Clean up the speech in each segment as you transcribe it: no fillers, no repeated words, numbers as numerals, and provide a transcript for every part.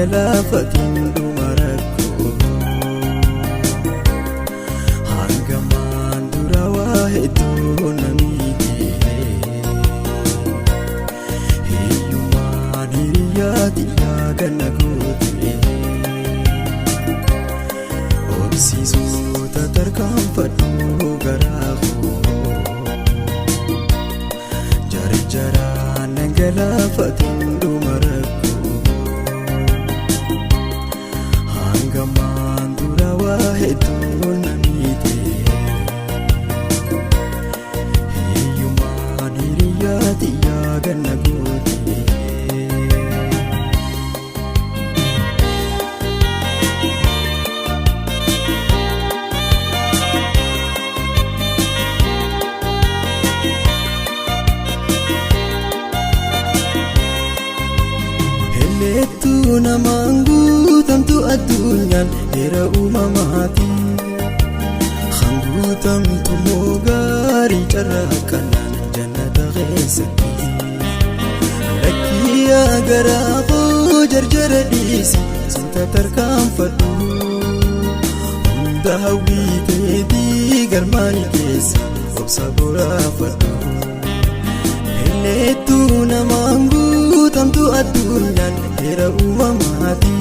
nangalafatin dumarakko hanggaman durawa hedduu namite hiyyummaan hiriyaati yaaganna goote obsiisota tarkaanfadhu garaako jarjaraan nangalafatin dumarakko hanggaman durawa hedduu namite hiyyummaan hiriyaati yaaganna goote Letu namaan guutamtu addunyaan heera uumamaati hanguutamtu moo gaarii carraa kanaan jannata keessatti lakkiyaa garaa koo jarjara dhiisi santa tarkaanfadhu hunda hawwiiteetii galmaani keessa obsa boraafadhu Letu namaan guutamtu addunyaan heera uumamaati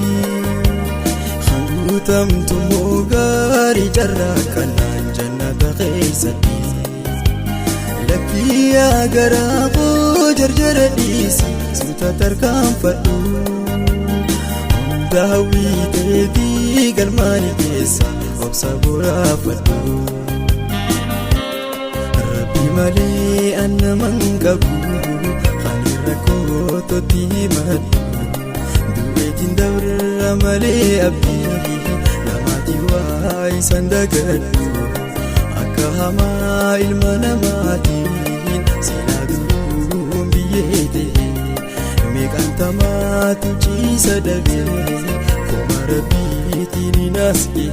hanguutamtu moo gaarii carraa kanaan jannata keessatti lakkiyaa garaa koo jarjara dhiisi santa tarkaanfadhu hunda hawwiiteetii galmaani keessa obsa boraafadhu Rabbi malee annaman qabu Rakkoototti himadhu du'eetiin dabra malee abdii namaati waa isaan dagadhu akka hamaa ilma namaatiin seenaa duruun biyyee ta'e meeqaan tamaatu ciisa dhabee kooma rabbiitiin hin asqee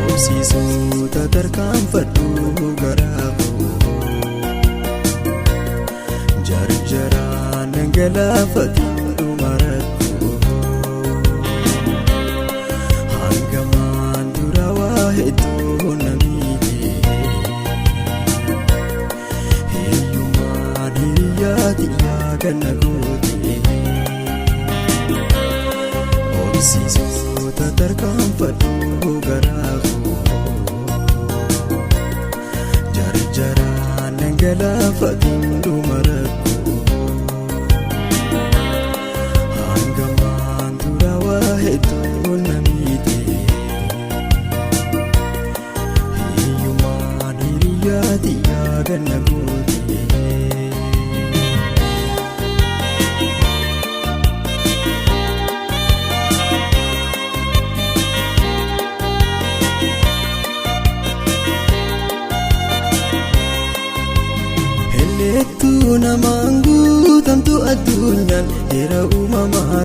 Obsiisota tarkaanfadhu garaako jarjaraan nangalafatin dumarakko hanggaman durawa hedduu namite hiyyummaan hiriyaati yaaganna goote obsiisota tarkaanfadhu garaako jarjaraan nangalafatin dumarakko hanggaman durawa hedduu namite hiyyummaan hiriyaati yaaganna goote Letu namaan guutamtu addunyaan heera uumamaati